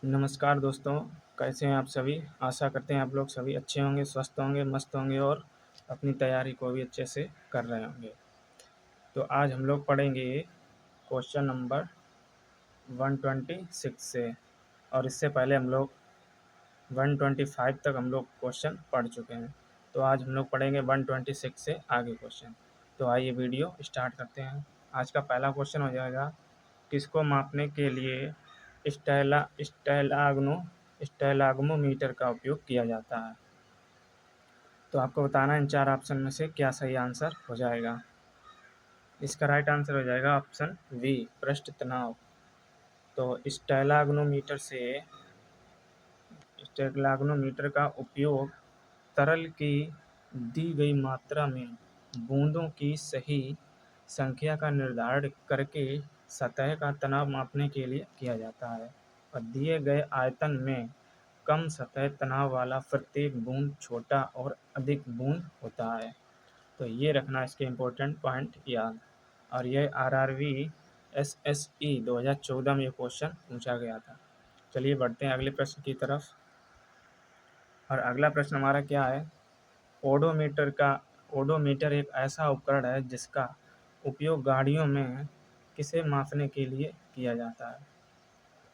नमस्कार दोस्तों, कैसे हैं आप सभी? आशा करते हैं आप लोग सभी अच्छे होंगे, स्वस्थ होंगे, मस्त होंगे और अपनी तैयारी को भी अच्छे से कर रहे होंगे। तो आज हम लोग पढ़ेंगे क्वेश्चन नंबर 126 से, और इससे पहले हम लोग 125 तक हम लोग क्वेश्चन पढ़ चुके हैं। तो आज हम लोग पढ़ेंगे 126 से आगे क्वेश्चन। तो आइए वीडियो स्टार्ट करते हैं। आज का पहला क्वेश्चन हो जाएगा, किसको मापने के लिए स्टेलाग्मोमीटर का उपयोग किया जाता है? तो आपको बताना है इन चार ऑप्शन में से क्या सही आंसर हो जाएगा। इसका राइट आंसर हो जाएगा ऑप्शन बी, पृष्ठ तनाव। तो स्टेलाग्मोमीटर का उपयोग तरल की दी गई मात्रा में बूंदों की सही संख्या का निर्धारण करके सतह का तनाव मापने के लिए किया जाता है, और दिए गए आयतन में कम सतह तनाव वाला प्रत्येक बूंद छोटा और अधिक बूंद होता है। तो ये रखना इसके इम्पोर्टेंट पॉइंट याद। और ये आरआरबी एसएसई 2014 में ये क्वेश्चन पूछा गया था। चलिए बढ़ते हैं अगले प्रश्न की तरफ। और अगला प्रश्न हमारा क्या है? ओडोमीटर एक ऐसा उपकरण है जिसका उपयोग गाड़ियों में किसे मापने के लिए किया जाता है?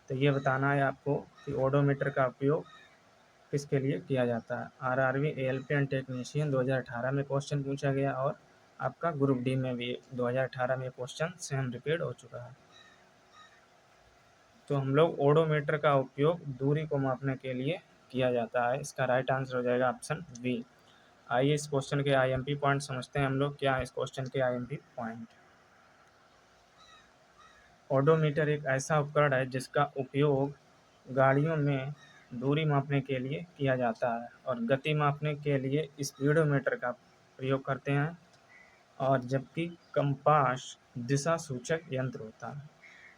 तो ये बताना है आपको कि ओडोमीटर का उपयोग किसके लिए किया जाता है। आरआरबी एएलपी एंड टेक्नीशियन 2018 में क्वेश्चन पूछा गया, और आपका ग्रुप डी में भी 2018 में क्वेश्चन सेम रिपीट हो चुका है। तो हम लोग ओडोमीटर का उपयोग दूरी को मापने के लिए किया जाता है। इसका राइट आंसर हो जाएगा ऑप्शन बी। आइए इस क्वेश्चन के आईएमपी पॉइंट समझते हैं हम लोग। क्या है इस क्वेश्चन के आईएमपी पॉइंट? ओडोमीटर एक ऐसा उपकरण है जिसका उपयोग गाड़ियों में दूरी मापने के लिए किया जाता है, और गति मापने के लिए स्पीडोमीटर का प्रयोग करते हैं, और जबकि कंपास दिशा सूचक यंत्र होता है।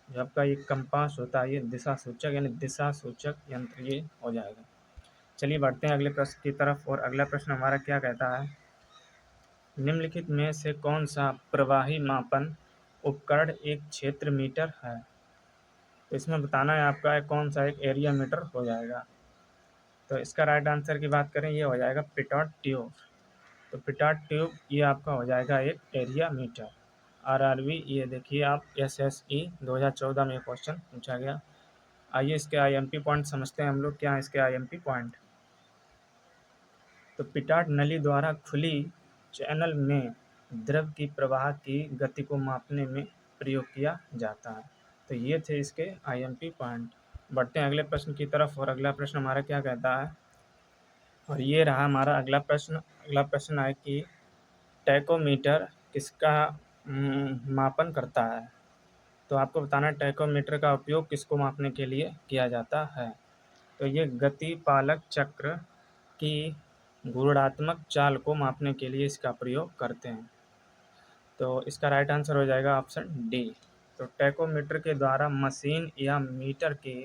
जो आपका ये कंपास होता है ये दिशा सूचक यानी दिशा सूचक यंत्र ये हो जाएगा। चलिए बढ़ते हैं अगले प्रश्न की तरफ। और अगला प्रश्न हमारा क्या कहता है? निम्नलिखित में से कौन सा प्रवाही मापन उपकरण एक क्षेत्र मीटर है? तो इसमें बताना है आपका है कौन सा एक एरिया मीटर हो जाएगा। तो इसका राइट आंसर की बात करें ये हो जाएगा पिटॉट ट्यूब। तो पिटॉट ट्यूब ये आपका हो जाएगा एक एरिया मीटर। आरआरबी ये देखिए आप एसएसई 2014 में क्वेश्चन पूछा गया। आइए इसके आईएमपी पॉइंट समझते हैं हम लोग। क्या है इसके आईएमपी पॉइंट? तो पिटॉट नली द्वारा खुली चैनल में द्रव की प्रवाह की गति को मापने में प्रयोग किया जाता है। तो ये थे इसके आईएमपी पॉइंट। बढ़ते हैं अगले प्रश्न की तरफ। और अगला प्रश्न हमारा क्या कहता है? और ये रहा हमारा अगला प्रश्न। अगला प्रश्न है कि टैकोमीटर किसका मापन करता है? तो आपको बताना है टैकोमीटर का उपयोग किसको मापने के लिए किया जाता है। तो ये गति पालक चक्र की गुणात्मक चाल को मापने के लिए इसका प्रयोग करते हैं। तो इसका राइट आंसर हो जाएगा ऑप्शन डी। तो टैकोमीटर के द्वारा मशीन या मीटर के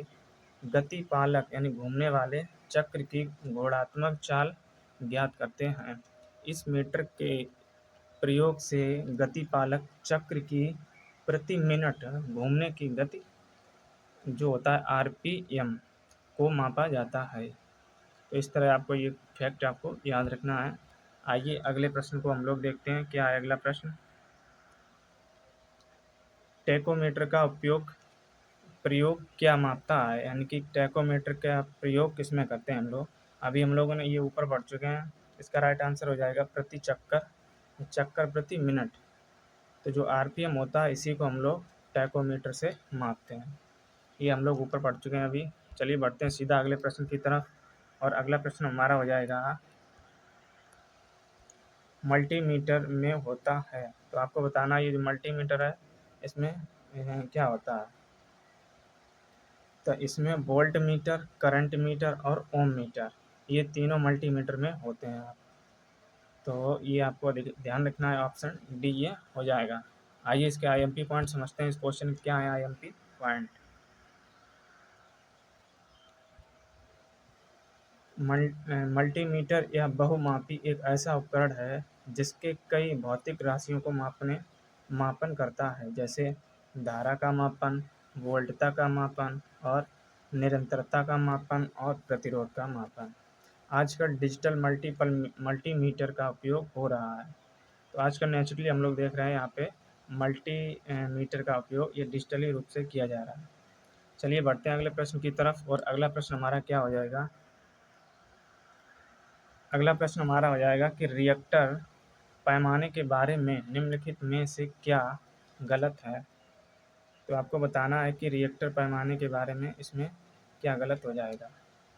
गति पालक यानी घूमने वाले चक्र की गुणात्मक चाल ज्ञात करते हैं। इस मीटर के प्रयोग से गति पालक चक्र की प्रति मिनट घूमने की गति जो होता है आरपीएम को मापा जाता है। तो इस तरह आपको ये फैक्ट आपको याद रखना है। आइए अगले प्रश्न को हम लोग देखते हैं। क्या है अगला प्रश्न? टैकोमीटर का प्रयोग क्या मापता है, यानी कि टैकोमीटर का प्रयोग किस में करते हैं हम लोग? अभी हम लोगों ने ये ऊपर पढ़ चुके हैं। इसका राइट आंसर हो जाएगा प्रति चक्कर, चक्कर प्रति मिनट। तो जो आरपीएम होता है इसी को हम लोग टैकोमीटर से मापते हैं। ये हम लोग ऊपर पढ़ चुके हैं अभी। चलिए बढ़ते हैं सीधा अगले प्रश्न की तरफ। और अगला प्रश्न हमारा हो जाएगा मल्टीमीटर में होता है। तो आपको बताना ये जो मल्टीमीटर है इसमें क्या होता है। तो इसमें वोल्ट मीटर, करंट मीटर और ओम मीटर ये तीनों मल्टीमीटर में होते हैं। आप तो ये आपको ध्यान रखना है, ऑप्शन डी ये हो जाएगा। आइए इसके आईएमपी पॉइंट समझते हैं। इस क्वेश्चन क्या है आईएमपी पॉइंट? मल्टीमीटर या बहुमापी एक ऐसा उपकरण है जिसके कई भौतिक राशियों को मापन करता है, जैसे धारा का मापन, वोल्टता का मापन और निरंतरता का मापन और प्रतिरोध का मापन। आजकल डिजिटल मल्टीमीटर का उपयोग हो रहा है। तो आजकल नेचुरली हम लोग देख रहे हैं यहाँ पे मीटर का उपयोग ये डिजिटली रूप से किया जा रहा है। चलिए बढ़ते हैं अगले प्रश्न की तरफ, और अगला प्रश्न हमारा क्या हो जाएगा? अगला प्रश्न हमारा हो जाएगा कि रिएक्टर पैमाने के बारे में निम्नलिखित में से क्या गलत है? तो आपको बताना है कि रिएक्टर पैमाने के बारे में इसमें क्या गलत हो जाएगा।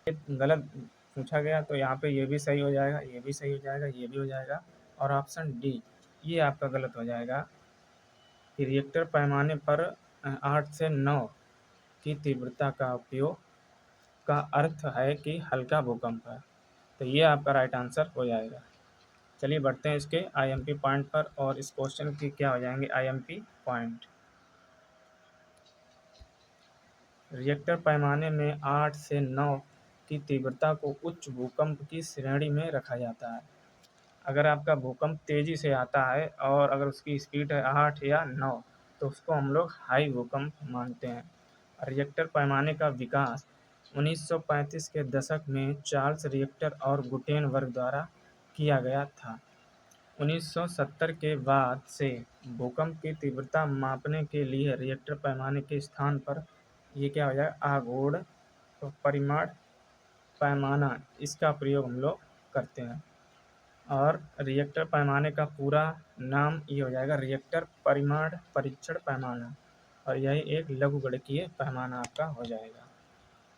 गलत पूछा गया तो यहाँ पे ये भी सही हो जाएगा, ये भी सही हो जाएगा, ये भी हो जाएगा, और ऑप्शन डी ये आपका गलत हो जाएगा कि रिएक्टर पैमाने पर 8 से 9 की तीव्रता का उपयोग का अर्थ है कि हल्का भूकंप है। तो ये आपका राइट आंसर हो जाएगा। चलिए बढ़ते हैं इसके आईएमपी पॉइंट पर, और इस क्वेश्चन की क्या हो जाएंगे आईएमपी पॉइंट। रिएक्टर पैमाने में 8 से 9 की तीव्रता को उच्च भूकंप की श्रेणी में रखा जाता है। अगर आपका भूकंप तेज़ी से आता है और अगर उसकी स्पीड है 8 या 9 तो उसको हम लोग हाई भूकंप मानते हैं। रिएक्टर पैमाने का विकास 1935 के दशक में चार्ल्स रिएक्टर और गुटेनबर्ग द्वारा किया गया था। 1970 के बाद से भूकंप की तीव्रता मापने के लिए रिएक्टर पैमाने के स्थान पर ये क्या हो जाएगा आघूर्ण परिमाण पैमाना इसका प्रयोग हम लोग करते हैं। और रिएक्टर पैमाने का पूरा नाम ये हो जाएगा रिएक्टर परिमाण परीक्षण पैमाना, और यही एक लघुगणकीय पैमाना आपका हो जाएगा।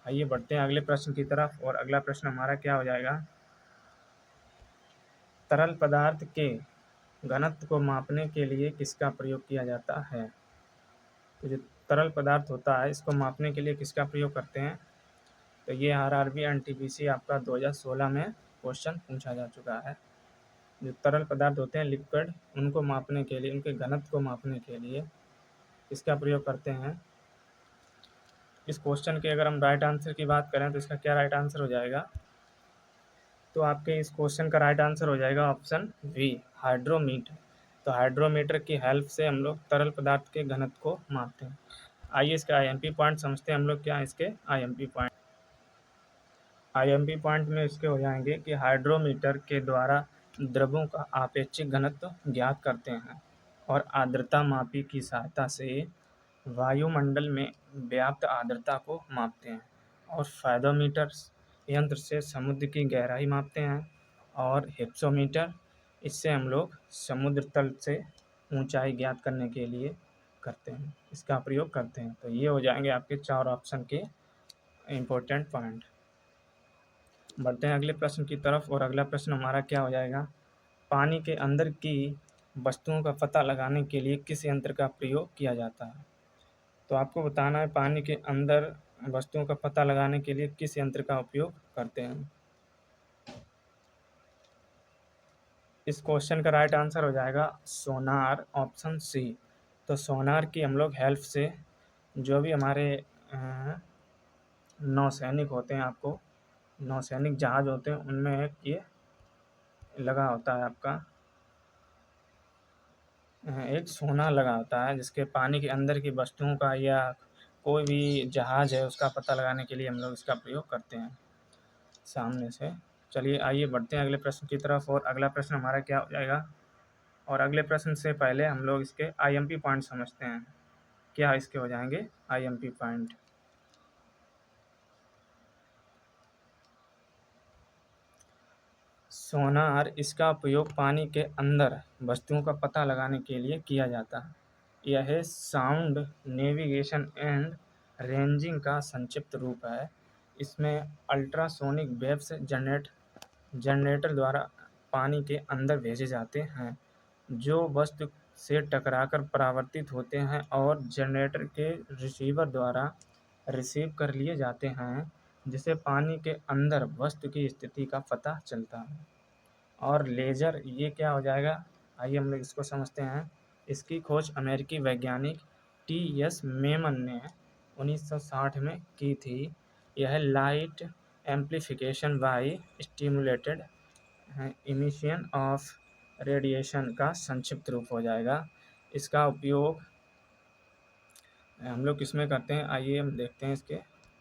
आइए बढ़ते हैं अगले प्रश्न की तरफ, और अगला प्रश्न हमारा क्या हो जाएगा? तरल पदार्थ के घनत्व को मापने के लिए किसका प्रयोग किया जाता है? तो जो तरल पदार्थ होता है इसको मापने के लिए किसका प्रयोग करते हैं? तो ये आरआरबी एनटीपीसी आपका 2016 में क्वेश्चन पूछा जा चुका है। जो तरल पदार्थ होते हैं लिक्विड, उनको मापने के लिए, उनके घनत्व को मापने के लिए इसका प्रयोग करते हैं। इस क्वेश्चन के अगर हम राइट आंसर की बात करें तो इसका क्या राइट आंसर हो जाएगा? तो आपके इस क्वेश्चन का राइट आंसर हो जाएगा ऑप्शन बी हाइड्रोमीटर। तो हाइड्रोमीटर की हेल्प से हम लोग तरल पदार्थ के घनत्व को मापते हैं। आइए इसके आईएमपी पॉइंट समझते हैं हम लोग। क्या इसके आईएमपी पॉइंट? आईएमपी पॉइंट में इसके हो जाएंगे कि हाइड्रोमीटर के द्वारा द्रवों का आपेक्षिक घनत्व ज्ञात करते हैं, और आर्द्रता मापी की सहायता से वायुमंडल में व्याप्त आर्द्रता को मापते हैं, और फायदोमीटर यंत्र से समुद्र की गहराई मापते हैं, और हिप्सोमीटर इससे हम लोग समुद्र तल से ऊंचाई ज्ञात करने के लिए करते हैं, इसका प्रयोग करते हैं। तो ये हो जाएंगे आपके 4 ऑप्शन के इम्पोर्टेंट पॉइंट। बढ़ते हैं अगले प्रश्न की तरफ, और अगला प्रश्न हमारा क्या हो जाएगा? पानी के अंदर की वस्तुओं का पता लगाने के लिए किस यंत्र का प्रयोग किया जाता है? तो आपको बताना है पानी के अंदर वस्तुओं का पता लगाने के लिए किस यंत्र का उपयोग करते हैं। इस क्वेश्चन का राइट आंसर हो जाएगा सोनार, ऑप्शन सी। तो सोनार की हम लोग हेल्प से जो भी हमारे नौसैनिक होते हैं, आपको नौसैनिक जहाज होते हैं, उनमें एक ये लगा होता है आपका एक सोना लगा होता है, जिसके पानी के अंदर की वस्तुओं का या कोई भी जहाज है उसका पता लगाने के लिए हम लोग इसका प्रयोग करते हैं सामने से। चलिए आइए बढ़ते हैं अगले प्रश्न की तरफ, और अगला प्रश्न हमारा क्या हो जाएगा? और अगले प्रश्न से पहले हम लोग इसके आईएमपी पॉइंट समझते हैं। क्या इसके हो जाएंगे आईएमपी पॉइंट? सोनार इसका उपयोग पानी के अंदर वस्तुओं का पता लगाने के लिए किया जाता है। यह साउंड नेविगेशन एंड रेंजिंग का संक्षिप्त रूप है। इसमें अल्ट्रासोनिक वेव्स जनरेटर द्वारा पानी के अंदर भेजे जाते हैं, जो वस्तु से टकराकर परावर्तित होते हैं और जनरेटर के रिसीवर द्वारा रिसीव कर लिए जाते हैं, जिससे पानी के अंदर वस्तु की स्थिति का पता चलता है। और लेज़र ये क्या हो जाएगा? आइए हम लोग इसको समझते हैं। इसकी खोज अमेरिकी वैज्ञानिक टी.एस. मेमन ने 1960 में की थी। यह light amplification by stimulated emission of radiation का संक्षिप्त रूप हो जाएगा। इसका उपयोग हम लोग किसमें करते हैं? आइए हम देखते हैं इसके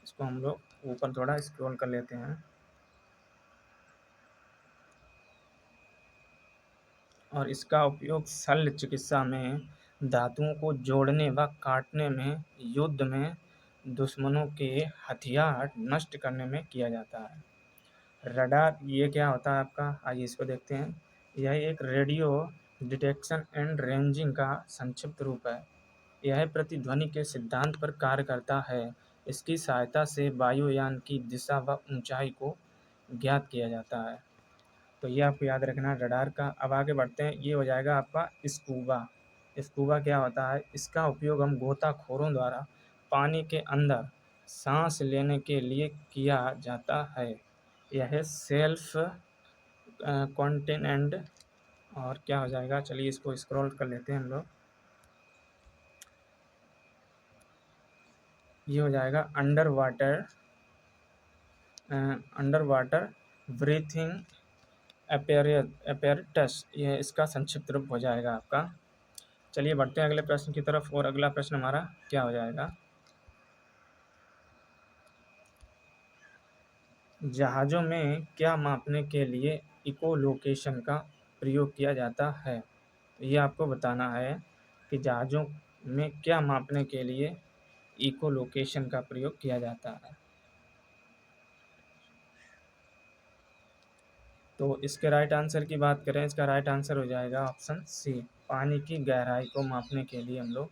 इसको हम लोग ऊपर थोड़ा स्क्रॉल कर लेते हैं। और इसका उपयोग शल्य चिकित्सा में, धातुओं को जोड़ने व काटने में, युद्ध में दुश्मनों के हथियार नष्ट करने में किया जाता है। रडार ये क्या होता है आपका, आइए इसको देखते हैं। यह एक रेडियो डिटेक्शन एंड रेंजिंग का संक्षिप्त रूप है। यह प्रतिध्वनि के सिद्धांत पर कार्य करता है। इसकी सहायता से वायुयान की दिशा व ऊंचाई को ज्ञात किया जाता है। तो ये आपको याद रखना है रडार का। अब आगे बढ़ते हैं, ये हो जाएगा आपका स्कूबा। स्कूबा क्या होता है, इसका उपयोग हम गोताखोरों द्वारा पानी के अंदर सांस लेने के लिए किया जाता है। यह सेल्फ कॉन्टेनेंट और क्या हो जाएगा, चलिए इसको स्क्रॉल कर लेते हैं हम लोग। ये हो जाएगा अंडर वाटर ब्रीथिंग एपेरेटस, ये इसका संक्षिप्त रूप हो जाएगा आपका। चलिए बढ़ते हैं अगले प्रश्न की तरफ। और अगला प्रश्न हमारा क्या हो जाएगा, जहाज़ों में क्या मापने के लिए इकोलोकेशन का प्रयोग किया जाता है। तो ये आपको बताना है कि जहाज़ों में क्या मापने के लिए इकोलोकेशन का प्रयोग किया जाता है। तो इसके राइट आंसर की बात करें, इसका राइट आंसर हो जाएगा ऑप्शन सी। पानी की गहराई को मापने के लिए हम लोग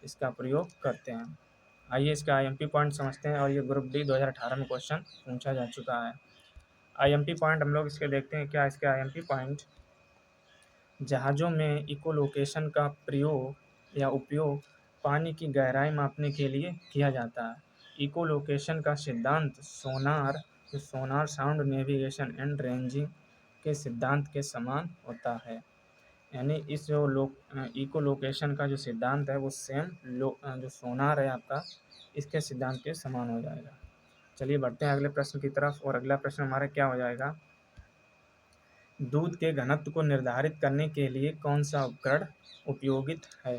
इसका प्रयोग करते हैं। आइए इसका आईएमपी पॉइंट समझते हैं। और ये ग्रुप डी 2018 में क्वेश्चन पूछा जा चुका है। आईएमपी पॉइंट हम लोग इसके देखते हैं, क्या इसके आईएमपी पॉइंट। जहाज़ों में इकोलोकेशन का प्रयोग या उपयोग पानी की गहराई मापने के लिए किया जाता है। इकोलोकेशन का सिद्धांत sonar sound navigation and ranging के सिद्धांत के समान होता है। यानी इस जो इकोलोकेशन का जो सिद्धांत है वो सेम जो सोनार है आपका, इसके सिद्धांत के समान हो जाएगा। चलिए बढ़ते हैं अगले प्रश्न की तरफ। और अगला प्रश्न हमारा क्या हो जाएगा, दूध के घनत्व को निर्धारित करने के लिए कौन सा उपकरण उपयोगित है।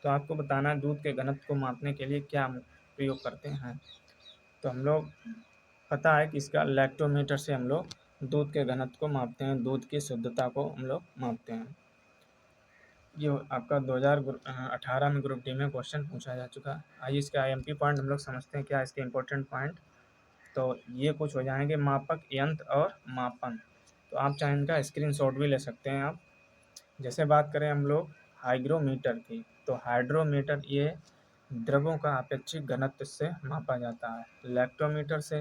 तो आपको बताना है दूध के घनत्व को मापने के लिए क्या हम प्रयोग करते हैं। तो हम लोग पता है कि इसका लैक्टोमीटर से हम लोग दूध के घनत्व को मापते हैं, दूध की शुद्धता को हम लोग मापते हैं। ये आपका 2018 में ग्रुप डी में क्वेश्चन पूछा जा चुका है। आइए इसके आईएमपी पॉइंट हम लोग समझते हैं, क्या इसके इंपॉर्टेंट पॉइंट। तो ये कुछ हो जाएंगे, मापक यंत्र और मापन। तो आप चाहे इनका स्क्रीनशॉट भी ले सकते हैं आप। जैसे बात करें हम लोग हाइग्रोमीटर की, तो हाइड्रोमीटर ये द्रवों का अपेक्षित घनत्व से मापा जाता है। लैक्टोमीटर से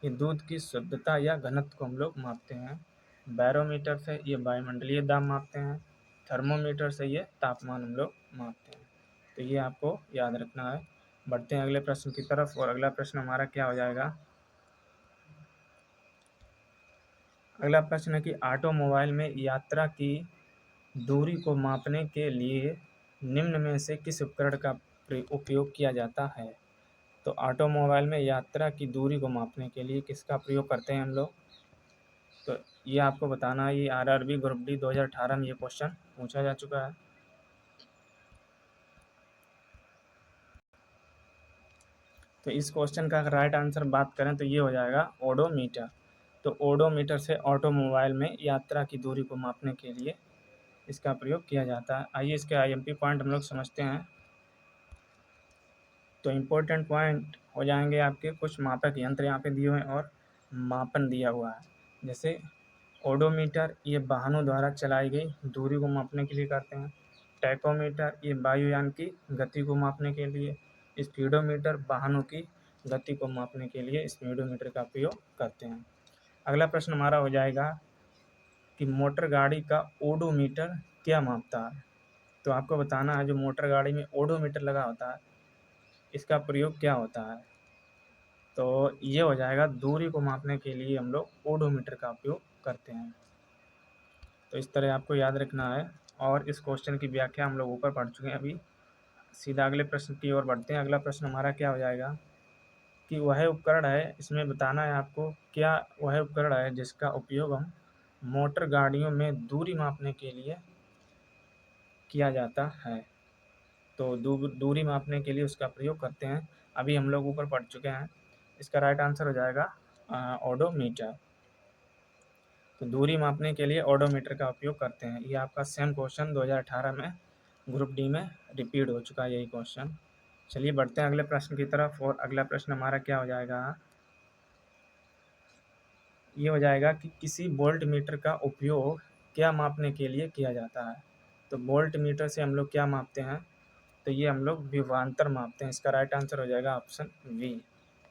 ये दूध की शुद्धता या घनत्व को हम लोग मापते हैं। बैरोमीटर से ये वायुमंडलीय दाब मापते हैं। थर्मोमीटर से ये तापमान हम लोग मापते हैं। तो ये आपको याद रखना है। बढ़ते हैं अगले प्रश्न की तरफ। और अगला प्रश्न हमारा क्या हो जाएगा, अगला प्रश्न है कि ऑटोमोबाइल में यात्रा की दूरी को मापने के लिए निम्न में से किस उपकरण का उपयोग किया जाता है। तो ऑटोमोबाइल में यात्रा की दूरी को मापने के लिए किसका प्रयोग करते हैं हम लोग। तो ये आपको बताना है, ये आरआरबी ग्रुप डी 2018 में ये क्वेश्चन पूछा जा चुका है। तो इस क्वेश्चन का राइट आंसर बात करें तो ये हो जाएगा ओडोमीटर। तो ओडोमीटर से ऑटोमोबाइल में यात्रा की दूरी को मापने के लिए इसका प्रयोग किया जाता है। आइए इसके आईएमपी पॉइंट हम लोग समझते हैं। तो इम्पोर्टेंट पॉइंट हो जाएंगे आपके कुछ मापक यंत्र यहाँ पे दिए हुए हैं और मापन दिया हुआ है। जैसे ओडोमीटर ये वाहनों द्वारा चलाई गई दूरी को मापने के लिए करते हैं। टैकोमीटर ये वायुयान की गति को मापने के लिए। स्पीडोमीटर वाहनों की गति को मापने के लिए स्पीडोमीटर का प्रयोग करते हैं। अगला प्रश्न हमारा हो जाएगा कि मोटर गाड़ी का ओडोमीटर क्या मापता है। तो आपको बताना है जो मोटर गाड़ी में ओडोमीटर लगा होता है इसका प्रयोग क्या होता है। तो ये हो जाएगा दूरी को मापने के लिए हम लोग ओडोमीटर का उपयोग करते हैं। तो इस तरह आपको याद रखना है। और इस क्वेश्चन की व्याख्या हम लोग ऊपर पढ़ चुके हैं। अभी सीधा अगले प्रश्न की ओर बढ़ते हैं। अगला प्रश्न हमारा क्या हो जाएगा कि वह उपकरण है, इसमें बताना है आपको क्या वह उपकरण है जिसका उपयोग हम मोटर गाड़ियों में दूरी मापने के लिए किया जाता है। तो दूरी मापने के लिए उसका प्रयोग करते हैं। अभी हम लोग ऊपर पढ़ चुके हैं इसका राइट आंसर हो जाएगा ओडोमीटर। तो दूरी मापने के लिए ओडोमीटर का उपयोग करते हैं। ये आपका सेम क्वेश्चन 2018 में ग्रुप डी में रिपीट हो चुका है यही क्वेश्चन। चलिए बढ़ते हैं अगले प्रश्न की तरफ, और अगला प्रश्न हमारा क्या हो जाएगा, ये हो जाएगा कि किसी वोल्ट मीटर का उपयोग क्या मापने के लिए किया जाता है। तो वोल्ट मीटर से हम लोग क्या मापते हैं, तो ये हम लोग विभवांतर मापते हैं। इसका राइट आंसर हो जाएगा ऑप्शन वी।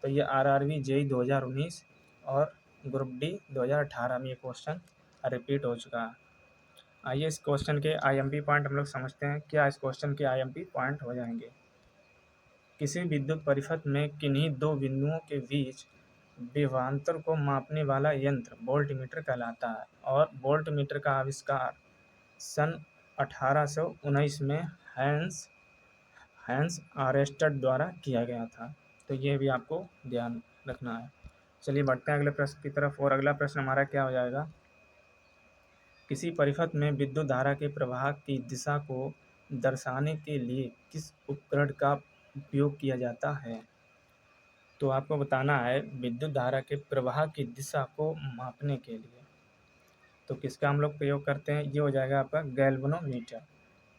तो ये आरआरबी जेई 2019 और ग्रुप डी 2018 में ये क्वेश्चन रिपीट हो चुका है। आइए इस क्वेश्चन के आईएमपी पॉइंट हम लोग समझते हैं। क्या इस क्वेश्चन के आईएमपी पॉइंट हो जाएंगे। किसी विद्युत परिपथ में किन्हीं दो बिंदुओं के बीच विभवांतर को मापने वाला यंत्र वोल्टमीटर कहलाता है, और वोल्टमीटर का आविष्कार सन 1819 में हैंस हैंस आर्स्टेड द्वारा किया गया था। तो ये भी आपको ध्यान रखना है। चलिए बढ़ते हैं अगले प्रश्न की तरफ, और अगला प्रश्न हमारा क्या हो जाएगा, किसी परिपथ में विद्युत धारा के प्रवाह की दिशा को दर्शाने के लिए किस उपकरण का उपयोग किया जाता है। तो आपको बताना है विद्युत धारा के प्रवाह की दिशा को मापने के लिए तो किसका हम लोग प्रयोग करते हैं, ये हो जाएगा आपका गैल्वेनोमीटर।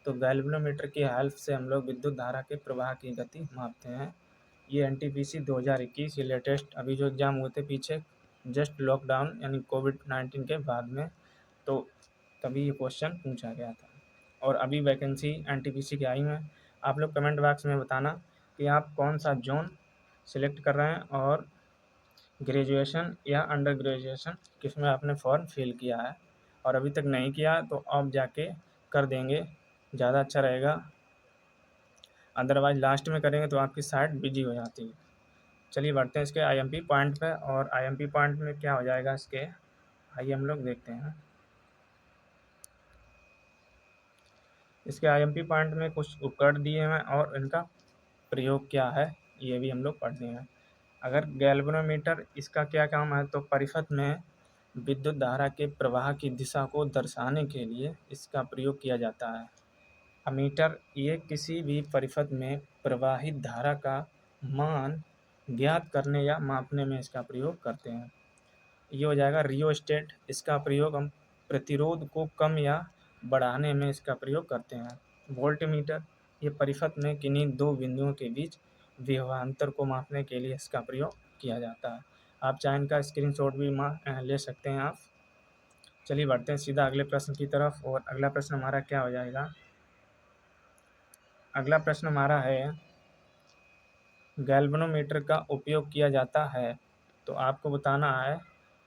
तो गैल्वेनोमीटर की हेल्प से हम लोग विद्युत धारा के प्रवाह की गति मापते हैं। ये एनटीपीसी 2021 ये लेटेस्ट अभी जो एग्ज़ाम हुए थे पीछे जस्ट लॉकडाउन यानी कोविड-19 के बाद में, तो तभी ये क्वेश्चन पूछा गया था। और अभी वैकेंसी एनटीपीसी की आई हुई है। आप लोग कमेंट बॉक्स में बताना कि आप कौन सा जोन सिलेक्ट कर रहे हैं, और ग्रेजुएशन या अंडर ग्रेजुएशन किस में आपने फॉर्म फिल किया है, और अभी तक नहीं किया तो अब जाके कर देंगे, ज़्यादा अच्छा रहेगा। अदरवाइज लास्ट में करेंगे तो आपकी साइट बिजी हो जाती है। चलिए बढ़ते हैं इसके आईएमपी पॉइंट पे, और आईएमपी पॉइंट में क्या हो जाएगा इसके, आइए हम लोग देखते हैं। इसके आईएमपी पॉइंट में कुछ उपकरण दिए हैं और इनका प्रयोग क्या है ये भी हम लोग पढ़ते हैं। अगर गैल्वेनोमीटर इसका क्या काम है, तो परिपथ में विद्युत धारा के प्रवाह की दिशा को दर्शाने के लिए इसका प्रयोग किया जाता है। अमीटर ये किसी भी परिपथ में प्रवाहित धारा का मान ज्ञात करने या मापने में इसका प्रयोग करते हैं। ये हो जाएगा रियोस्टेट, इसका प्रयोग हम प्रतिरोध को कम या बढ़ाने में इसका प्रयोग करते हैं। वोल्टमीटर ये परिपथ में किन्हीं दो बिंदुओं के बीच विभवांतर को मापने के लिए इसका प्रयोग किया जाता है। आप चाहे इनका स्क्रीनशॉट भी ले सकते हैं आप। चलिए बढ़ते हैं सीधा अगले प्रश्न की तरफ, और अगला प्रश्न हमारा क्या हो जाएगा, अगला प्रश्न हमारा है गैल्वेनोमीटर का उपयोग किया जाता है। तो आपको बताना है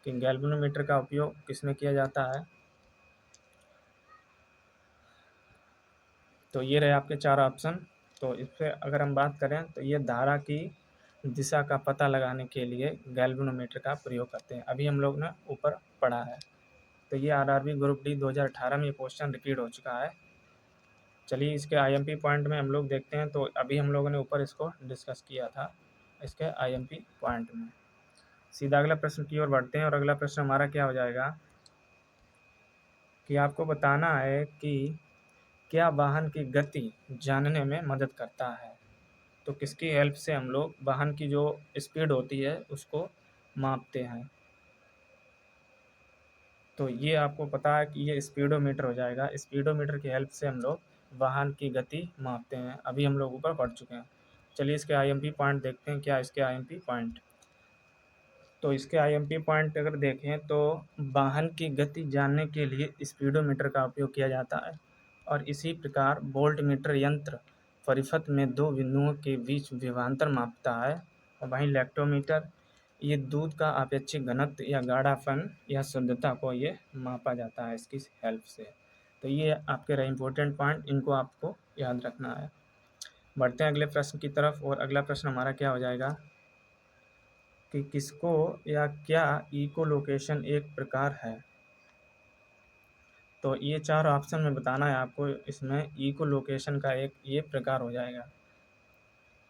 कि गैल्वेनोमीटर का उपयोग किसमें किया जाता है। तो ये रहे आपके चार ऑप्शन। तो इस पर अगर हम बात करें तो ये धारा की दिशा का पता लगाने के लिए गैल्वेनोमीटर का प्रयोग करते हैं। अभी हम लोग ने ऊपर पढ़ा है। तो ये आरआरबी ग्रुप डी 2018 में ये क्वेश्चन रिपीट हो चुका है। चलिए इसके आईएमपी पॉइंट में हम लोग देखते हैं। तो अभी हम लोगों ने ऊपर इसको डिस्कस किया था इसके आईएमपी पॉइंट में। सीधा अगला प्रश्न की ओर बढ़ते हैं, और अगला प्रश्न हमारा क्या हो जाएगा कि आपको बताना है कि क्या वाहन की गति जानने में मदद करता है। तो किसकी हेल्प से हम लोग वाहन की जो स्पीड होती है उसको मापते हैं। तो ये आपको पता है कि ये स्पीडोमीटर हो जाएगा। स्पीडोमीटर की हेल्प से हम लोग वाहन की गति मापते हैं। अभी हम लोग ऊपर पढ़ चुके हैं। चलिए इसके आईएमपी पॉइंट देखते हैं। क्या इसके आईएमपी पॉइंट, तो इसके आईएमपी पॉइंट अगर देखें तो वाहन की गति जानने के लिए स्पीडोमीटर का उपयोग किया जाता है, और इसी प्रकार वोल्टमीटर यंत्र परिपथ में दो बिंदुओं के बीच विभवांतर मापता है। और वहीं लैक्टोमीटर ये दूध का अपेक्षित घनत्व या गाढ़ापन या शुद्धता को ये मापा जाता है इसकी हेल्प से। तो ये आपके रहे इंपॉर्टेंट पॉइंट, इनको आपको याद रखना है। बढ़ते हैं अगले प्रश्न की तरफ, और अगला प्रश्न हमारा क्या हो जाएगा कि किसको या क्या इको लोकेशन एक प्रकार है। तो ये चार ऑप्शन में बताना है आपको। इसमें इको लोकेशन का एक ये प्रकार हो जाएगा,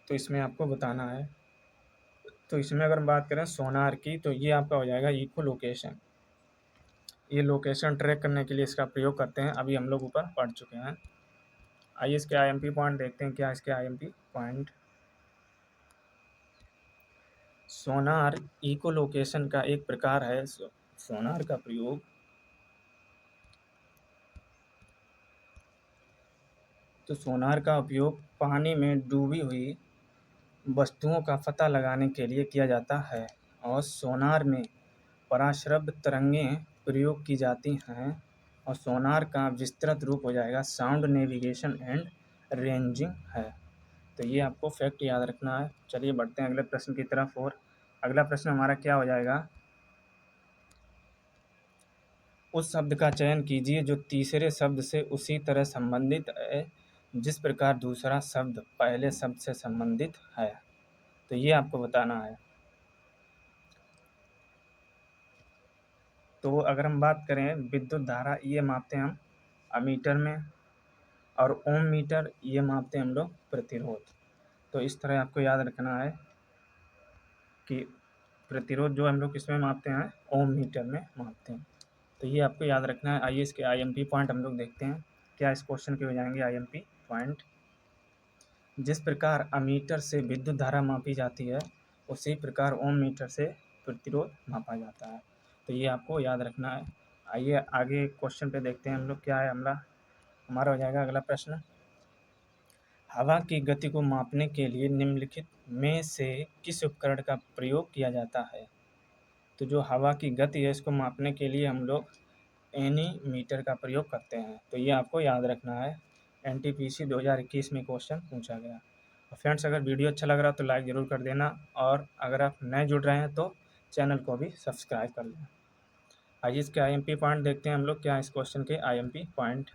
तो इसमें आपको बताना है। तो इसमें अगर हम बात करें सोनार की, तो ये आपका हो जाएगा इको लोकेशन। ये लोकेशन ट्रैक करने के लिए इसका प्रयोग करते हैं। अभी हम लोग ऊपर पढ़ चुके हैं। आइए इसके आईएमपी पॉइंट देखते हैं। क्या इसके आईएमपी पॉइंट, सोनार इकोलोकेशन का एक प्रकार है। सोनार का प्रयोग सोनार का उपयोग पानी में डूबी हुई वस्तुओं का पता लगाने के लिए किया जाता है और सोनार में पराश्रव्य तरंगें प्रयोग की जाती हैं और सोनार का विस्तृत रूप हो जाएगा साउंड नेविगेशन एंड रेंजिंग है। तो ये आपको फैक्ट याद रखना है। चलिए बढ़ते हैं अगले प्रश्न की तरफ। और अगला प्रश्न हमारा क्या हो जाएगा, उस शब्द का चयन कीजिए जो तीसरे शब्द से उसी तरह संबंधित है जिस प्रकार दूसरा शब्द पहले शब्द से संबंधित है। तो ये आपको बताना है। तो अगर हम बात करें विद्युत धारा, ये मापते हैं हम अमीटर में, और ओम मीटर ये मापते हैं हम लोग प्रतिरोध। तो इस तरह आपको याद रखना है कि प्रतिरोध जो हम लोग किसमें मापते हैं, ओम मीटर में मापते हैं। तो ये आपको याद रखना है। आइए इसके आईएमपी पॉइंट हम लोग देखते हैं क्या इस क्वेश्चन के हो जाएंगे आईएमपी पॉइंट। जिस प्रकार अमीटर से विद्युत धारा मापी जाती है उसी प्रकार ओम मीटर से प्रतिरोध मापा जाता है। तो ये आपको याद रखना है। आइए आगे क्वेश्चन पे देखते हैं हम लोग क्या है। हमारा हो जाएगा अगला प्रश्न, हवा की गति को मापने के लिए निम्नलिखित में से किस उपकरण का प्रयोग किया जाता है। तो जो हवा की गति है इसको मापने के लिए हम लोग एनीमीटर का प्रयोग करते हैं। तो ये आपको याद रखना है। एनटीपीसी 2021 में क्वेश्चन पूछा गया। फ्रेंड्स, अगर वीडियो अच्छा लग रहा तो लाइक ज़रूर कर देना, और अगर आप नए जुड़ रहे हैं तो चैनल को भी सब्सक्राइब कर लें। आइए इसके आईएमपी पॉइंट देखते हैं हम लोग क्या है इस क्वेश्चन के आईएमपी पॉइंट।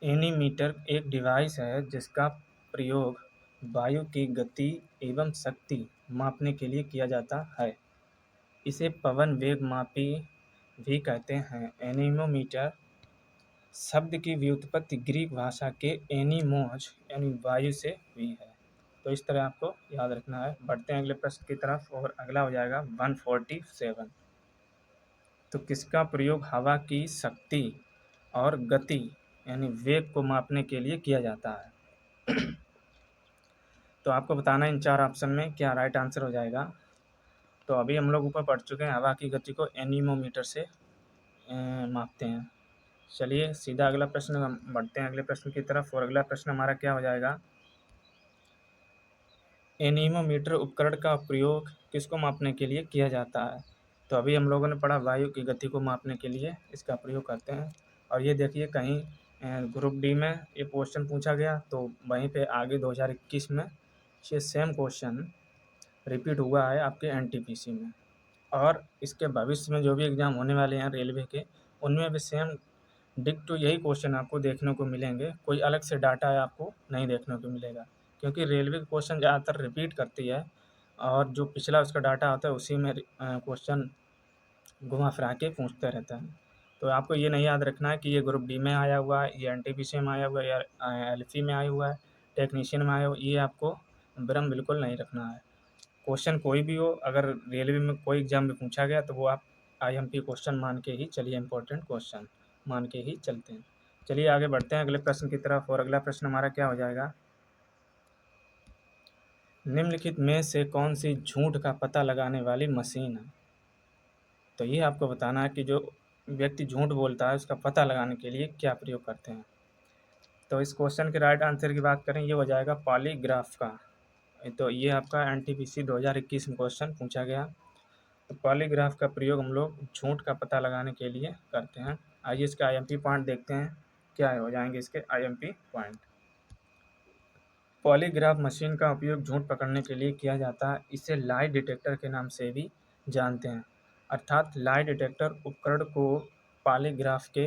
एनीमीटर एक डिवाइस है जिसका प्रयोग वायु की गति एवं शक्ति मापने के लिए किया जाता है। इसे पवन वेग मापी भी कहते हैं। एनीमोमीटर शब्द की व्युत्पत्ति ग्रीक भाषा के एनीमोज यानी वायु से हुई है। तो इस तरह आपको याद रखना है। बढ़ते हैं अगले प्रश्न की तरफ और अगला हो जाएगा 147। तो किसका प्रयोग हवा की शक्ति और गति यानी वेग को मापने के लिए किया जाता है। तो आपको बताना है इन चार ऑप्शन में क्या राइट आंसर हो जाएगा। तो अभी हम लोग ऊपर पढ़ चुके हैं हवा की गति को एनीमोमीटर से मापते हैं। चलिए सीधा अगला प्रश्न हम बढ़ते हैं अगले प्रश्न की तरफ। और अगला प्रश्न हमारा क्या हो जाएगा, एनीमोमीटर उपकरण का प्रयोग किसको मापने के लिए किया जाता है। तो अभी हम लोगों ने पढ़ा वायु की गति को मापने के लिए इसका प्रयोग करते हैं। और ये देखिए कहीं ग्रुप डी में ये क्वेश्चन पूछा गया तो वहीं पे आगे 2021 में ये सेम क्वेश्चन रिपीट हुआ है आपके एनटीपीसी में। और इसके भविष्य में जो भी एग्ज़ाम होने वाले हैं रेलवे के, उनमें भी सेम डिक्टो यही क्वेश्चन आपको देखने को मिलेंगे। कोई अलग से डाटा आपको नहीं देखने को मिलेगा, क्योंकि रेलवे के क्वेश्चन ज़्यादातर रिपीट करती है और जो पिछला उसका डाटा होता है उसी में क्वेश्चन घुमा फिरा के पूछते रहता है। तो आपको ये नहीं याद रखना है कि ये ग्रुप डी में आया हुआ है, ये एनटीपीसी में आया हुआ है, या एलपी में आया हुआ है, टेक्नीशियन में आया हुआ है। ये आपको भ्रम बिल्कुल नहीं रखना है। क्वेश्चन कोई भी हो, अगर रेलवे में कोई एग्ज़ाम में पूछा गया तो वो आप आईएमपी क्वेश्चन मान के ही चलिए, इंपॉर्टेंट क्वेश्चन मान के ही चलते हैं। चलिए आगे बढ़ते हैं अगले प्रश्न की तरफ। और अगला प्रश्न हमारा क्या हो जाएगा, निम्नलिखित में से कौन सी झूठ का पता लगाने वाली मशीन है। तो ये आपको बताना है कि जो व्यक्ति झूठ बोलता है उसका पता लगाने के लिए क्या प्रयोग करते हैं। तो इस क्वेश्चन के राइट आंसर की बात करें, ये हो जाएगा पॉलीग्राफ का। तो ये आपका एनटीपीसी 2021 में क्वेश्चन पूछा गया। तो पॉलीग्राफ का प्रयोग हम लोग झूठ का पता लगाने के लिए करते हैं। आइए इसके आईएमपी पॉइंट देखते हैं क्या हो जाएंगे इसके आईएमपी पॉइंट। पॉलीग्राफ मशीन का उपयोग झूठ पकड़ने के लिए किया जाता है। इसे लाई डिटेक्टर के नाम से भी जानते हैं। अर्थात लाई डिटेक्टर उपकरण को पॉलीग्राफ के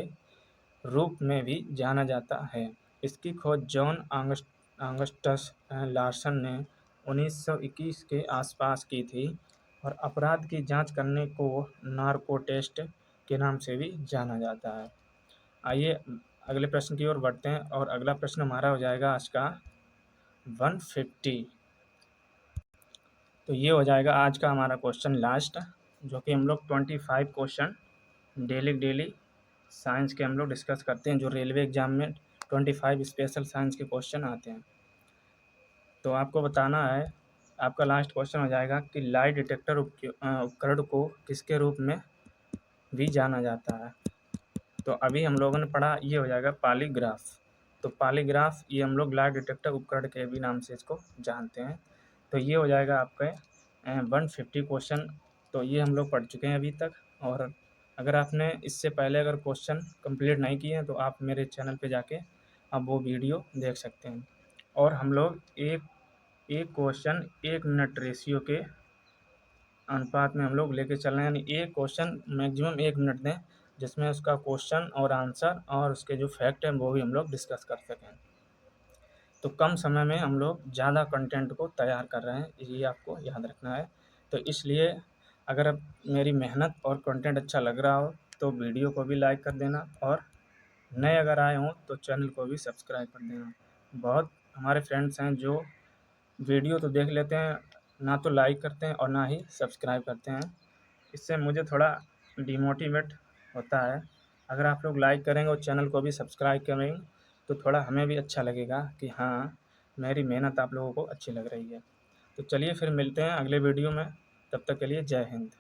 रूप में भी जाना जाता है। इसकी खोज जॉन ऑगस्टस लार्सन ने 1921 के आसपास की थी और अपराध की जांच करने को नार्को टेस्ट के नाम से भी जाना जाता है। आइए अगले प्रश्न की ओर बढ़ते हैं। और अगला प्रश्न हमारा हो जाएगा आज का 150। तो ये हो जाएगा आज का हमारा क्वेश्चन लास्ट, जो कि हम लोग 25 क्वेश्चन डेली साइंस के हम लोग डिस्कस करते हैं, जो रेलवे एग्जाम में 25 स्पेशल साइंस के क्वेश्चन आते हैं। तो आपको बताना है, आपका लास्ट क्वेश्चन हो जाएगा कि लाई डिटेक्टर उपकरण को किसके रूप में भी जाना जाता है। तो अभी हम लोगों ने पढ़ा, ये हो जाएगा पॉलीग्राफ। तो पॉलीग्राफ ये हम लोग लाई डिटेक्टर उपकरण के भी नाम से इसको जानते हैं। तो ये हो जाएगा आपके 150 क्वेश्चन। तो ये हम लोग पढ़ चुके हैं अभी तक। और अगर आपने इससे पहले अगर क्वेश्चन कंप्लीट नहीं किए हैं तो आप मेरे चैनल पे जाके आप वो वीडियो देख सकते हैं। और हम लोग एक एक क्वेश्चन 1 मिनट रेशियो के अनुपात में हम लोग लेके चल रहे हैं, यानी एक क्वेश्चन मैक्सिमम 1 मिनट दें, जिसमें उसका क्वेश्चन और आंसर और उसके जो फैक्ट हैं वो भी हम लोग डिस्कस कर सकें। तो कम समय में हम लोग ज़्यादा कंटेंट को तैयार कर रहे हैं, ये आपको याद रखना है। तो इसलिए अगर अब मेरी मेहनत और कंटेंट अच्छा लग रहा हो तो वीडियो को भी लाइक कर देना, और नए अगर आए हों तो चैनल को भी सब्सक्राइब कर देना। बहुत हमारे फ्रेंड्स हैं जो वीडियो तो देख लेते हैं, ना तो लाइक करते हैं और ना ही सब्सक्राइब करते हैं। इससे मुझे थोड़ा डिमोटिवेट होता है। अगर आप लोग लाइक करेंगे और चैनल को भी सब्सक्राइब करेंगे तो थोड़ा हमें भी अच्छा लगेगा कि हाँ, मेरी मेहनत आप लोगों को अच्छी लग रही है। तो चलिए फिर मिलते हैं अगले वीडियो में, तब तक के लिए जय हिंद।